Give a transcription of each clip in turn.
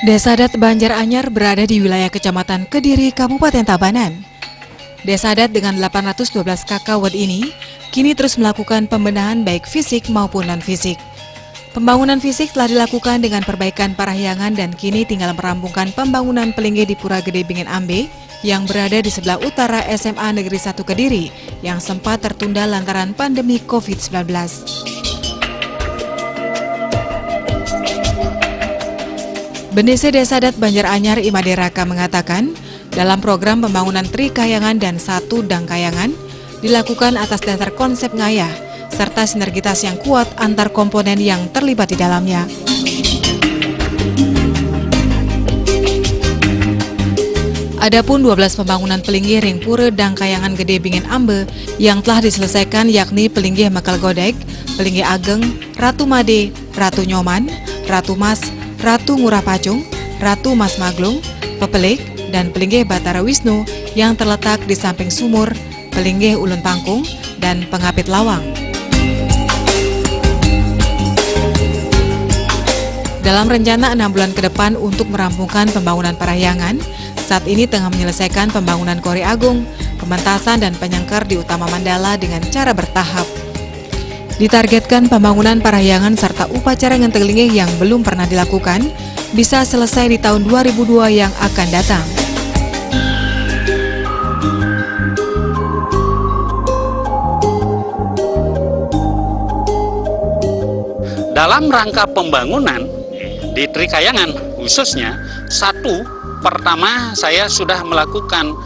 Desa Adat Banjaranyar berada di wilayah Kecamatan Kediri, Kabupaten Tabanan. Desa Adat dengan 812 kakak ini kini terus melakukan pembenahan baik fisik maupun non-fisik. Pembangunan fisik telah dilakukan dengan perbaikan parahyangan dan kini tinggal merampungkan pembangunan Pelingge di Pura Gede Bingen Ambe yang berada di sebelah utara SMA Negeri 1 Kediri yang sempat tertunda lantaran pandemi COVID-19. Bendese Desa Adat Banjaranyar Imade Raka mengatakan, dalam program pembangunan Tri Kayangan dan 1 Dang Kayangan dilakukan atas dasar konsep ngayah serta sinergitas yang kuat antar komponen yang terlibat di dalamnya. Adapun 12 pembangunan Pelingge Ring Pura Dang Kayangan Gede Bingen Ambe yang telah diselesaikan yakni Pelingge Mekal Godek, Pelingge Ageng, Ratu Made, Ratu Nyoman, Ratu Mas, Ratu Ngurah Pacung, Ratu Mas Maglung, Pepelik, dan Pelingge Batara Wisnu yang terletak di samping sumur, Pelingge Ulun Pangkung, dan Pengapit Lawang. Dalam rencana 6 bulan ke depan untuk merampungkan pembangunan parahyangan, saat ini tengah menyelesaikan pembangunan Kori Agung, pementasan dan penyengker di Utama Mandala dengan cara bertahap. Ditargetkan pembangunan parahyangan serta upacara ngentelinge yang belum pernah dilakukan bisa selesai di tahun 2002 yang akan datang. Dalam rangka pembangunan di Tri Kayangan khususnya, pertama saya sudah melakukan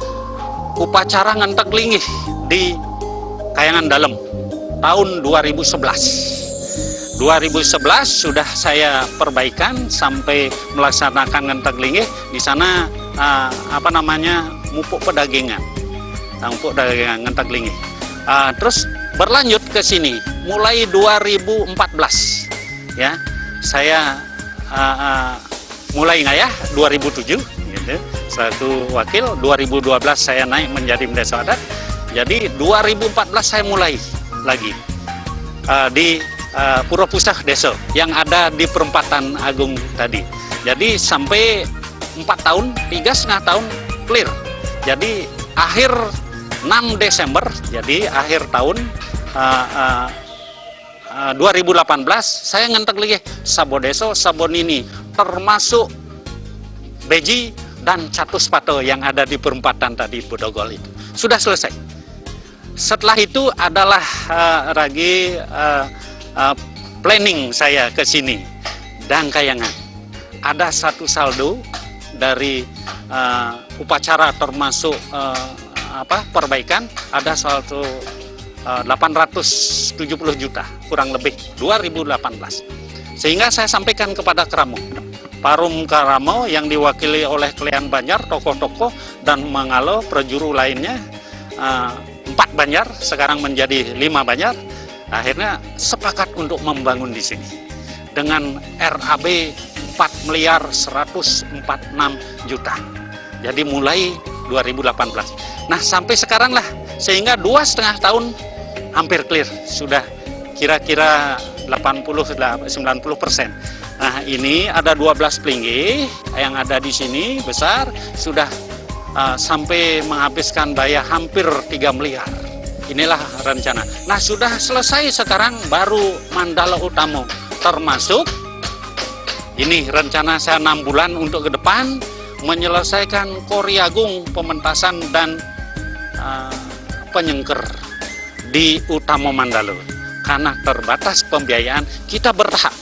upacara ngentek linggih di Kayangan Dalam tahun 2011 sudah saya perbaikan sampai melaksanakan ngentek linggih di sana mupuk pedagangan ngentek linggih. Terus berlanjut ke sini mulai 2014 ya, saya mulai ngayah 2007 gitu, satu wakil. 2012 saya naik menjadi Desa Adat. Jadi 2014 saya mulai lagi di Pura Pusah Desa yang ada di Perempatan Agung tadi. Jadi sampai 4 tahun, 3,5 tahun clear. Jadi akhir 6 Desember, jadi akhir tahun 2018 saya ngentek lagi Sabo Deso, Sabo Nini, termasuk Beji dan Catus Pato yang ada di Perempatan tadi Bodogol itu. Sudah selesai. Setelah itu adalah planning saya ke sini Dang Kayangan. Ada satu saldo dari upacara termasuk perbaikan, ada saldo 870 juta kurang lebih 2018. Sehingga saya sampaikan kepada Kramo, Parum Karamo yang diwakili oleh Klean Banjar, tokoh-tokoh dan Mangalo prajuru lainnya, 4 Banjar sekarang menjadi 5 Banjar. Akhirnya sepakat untuk membangun di sini dengan RAB 4.146 juta. Jadi mulai 2018. Nah sampai sekarang lah, sehingga 2,5 tahun hampir clear, sudah kira-kira 80-90%. Nah ini ada 12 Pelingge yang ada di sini besar, sudah sampai menghabiskan biaya hampir 3 miliar. Inilah rencana. Nah sudah selesai sekarang baru Mandala Utama, termasuk ini rencana saya 6 bulan untuk ke depan menyelesaikan Kori Agung, pementasan dan penyengker di Utama Mandala. Karena terbatas pembiayaan, kita bertahap.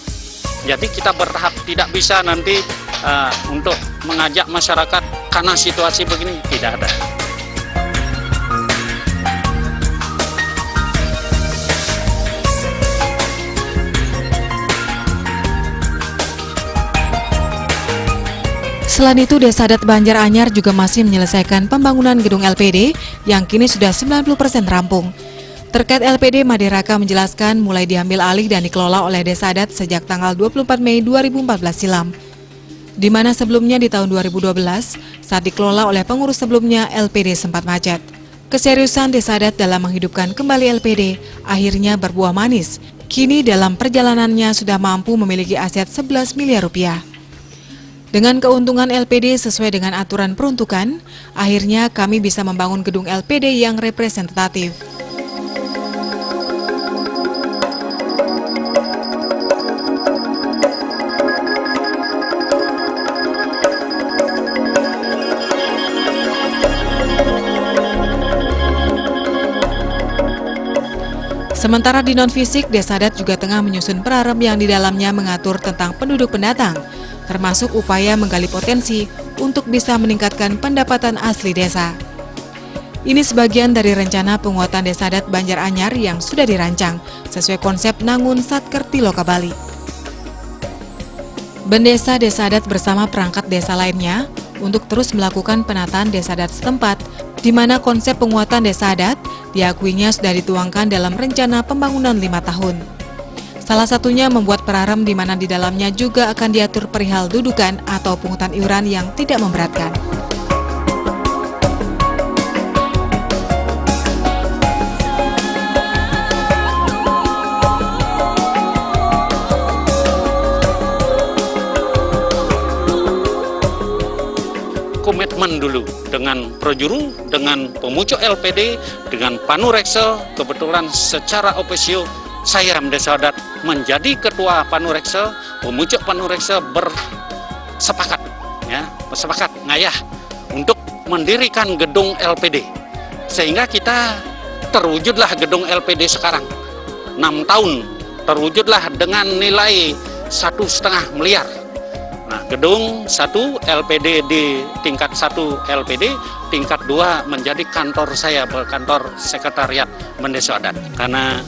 Jadi kita bertahap, tidak bisa nanti untuk mengajak masyarakat karena situasi begini, tidak ada. Selain itu, Desa Adat Banjaranyar juga masih menyelesaikan pembangunan gedung LPD yang kini sudah 90% rampung. Terkait LPD, Imade Raka menjelaskan mulai diambil alih dan dikelola oleh Desa Adat sejak tanggal 24 Mei 2014 silam. Di mana sebelumnya di tahun 2012, saat dikelola oleh pengurus sebelumnya, LPD sempat macet. Keseriusan Desa Adat dalam menghidupkan kembali LPD akhirnya berbuah manis. Kini dalam perjalanannya sudah mampu memiliki aset 11 miliar rupiah. Dengan keuntungan LPD sesuai dengan aturan peruntukan, akhirnya kami bisa membangun gedung LPD yang representatif. Sementara di non-fisik, Desa Adat juga tengah menyusun prarem yang di dalamnya mengatur tentang penduduk pendatang, termasuk upaya menggali potensi untuk bisa meningkatkan pendapatan asli desa. Ini sebagian dari rencana penguatan Desa Adat Banjaranyar yang sudah dirancang sesuai konsep Nangun Satkerti Loka Bali. Bendesa Desa Adat bersama perangkat desa lainnya untuk terus melakukan penataan desa adat setempat, di mana konsep penguatan desa adat diakuinya sudah dituangkan dalam rencana pembangunan 5 tahun. Salah satunya membuat prarem di mana di dalamnya juga akan diatur perihal dudukan atau pungutan iuran yang tidak memberatkan. Komitmen dulu dengan Projuru, dengan pemucuk LPD, dengan Panurekse. Kebetulan secara ofisio saya Desa Adat menjadi ketua Panurekse, pemucuk Panurekse bersepakat ngayah untuk mendirikan gedung LPD, sehingga kita terwujudlah gedung LPD sekarang 6 tahun terwujudlah dengan nilai 1,5 miliar. Nah, gedung 1 LPD di tingkat 1 LPD, tingkat 2 menjadi kantor saya, kantor sekretariat Desa Adat. Karena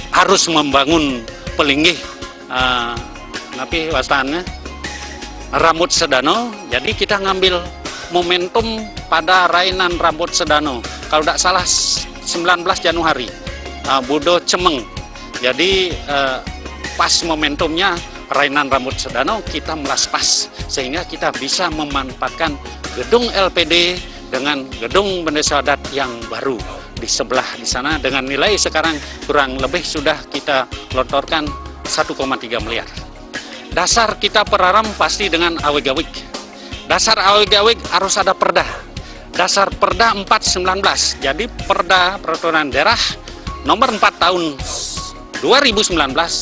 harus membangun pelinggih tapi wastannya rambut sedano, jadi kita ngambil momentum pada rainan rambut sedano. Kalau tidak salah 19 Januari, Budo Cemeng. Jadi pas momentumnya rainan rambut sedano, kita melas pas sehingga kita bisa memanfaatkan gedung LPD dengan gedung Desa Adat yang baru di sebelah di sana dengan nilai sekarang kurang lebih sudah kita lotorkan 1,3 miliar. Dasar kita prarem pasti dengan awig-awig. Dasar awig-awig harus ada perda. Dasar perda 419. Jadi perda peraturan daerah nomor 4 tahun 2019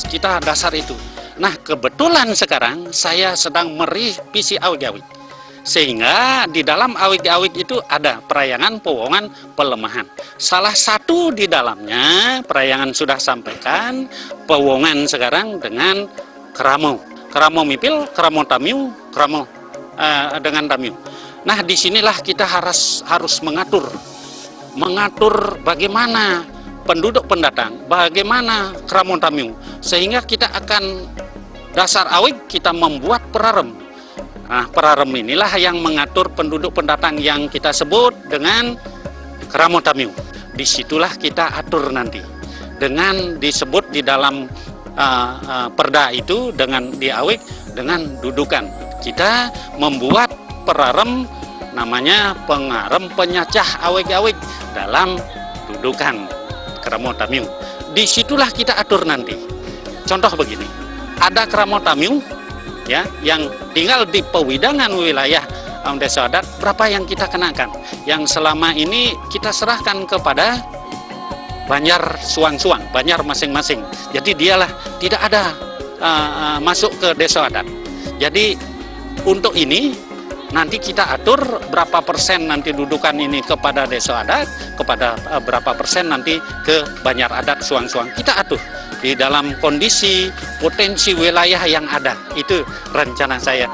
kita dasar itu. Nah, kebetulan sekarang saya sedang merevisi awig-awig. Sehingga di dalam awig-awig itu ada perayangan, pewongan, pelemahan. Salah satu di dalamnya, perayangan sudah sampaikan, pewongan sekarang dengan keramo. Keramo mipil, keramo tamiu, keramo dengan tamiu. Nah, disinilah kita harus mengatur bagaimana penduduk pendatang, bagaimana keramo tamiu. Sehingga kita akan dasar awig kita membuat prarem. Nah, prarem inilah yang mengatur penduduk pendatang yang kita sebut dengan keramo tamiu. Disitulah kita atur nanti. Dengan disebut di dalam perda itu dengan di awig dengan dudukan. Kita membuat prarem namanya pengarem penyacah awig-awig dalam dudukan keramo tamiu. Disitulah kita atur nanti. Contoh begini. Ada keramo tamiu ya yang tinggal di pewidangan wilayah Desa Adat, berapa yang kita kenakan? Yang selama ini kita serahkan kepada Banjar Suang-Suang, Banjar masing-masing. Jadi dialah tidak ada masuk ke Desa Adat. Jadi untuk ini nanti kita atur berapa persen nanti dudukan ini kepada Desa Adat, kepada berapa persen nanti ke Banjar Adat Suang-Suang. Kita atur di dalam kondisi potensi wilayah yang ada. Itu rencana saya.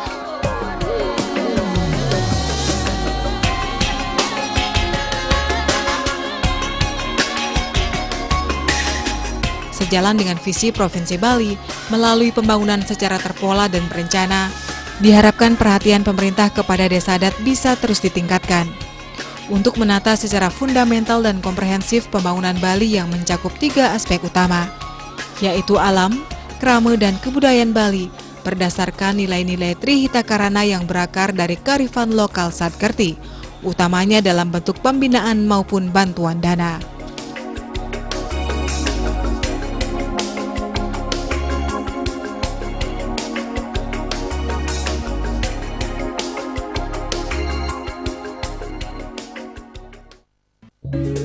Sejalan dengan visi Provinsi Bali melalui pembangunan secara terpola dan berencana, diharapkan perhatian pemerintah kepada Desa Adat bisa terus ditingkatkan untuk menata secara fundamental dan komprehensif pembangunan Bali yang mencakup 3 aspek utama, yaitu alam, krama, dan kebudayaan Bali berdasarkan nilai-nilai Trihitakarana yang berakar dari kearifan lokal Satkerti, utamanya dalam bentuk pembinaan maupun bantuan dana. Tabanan.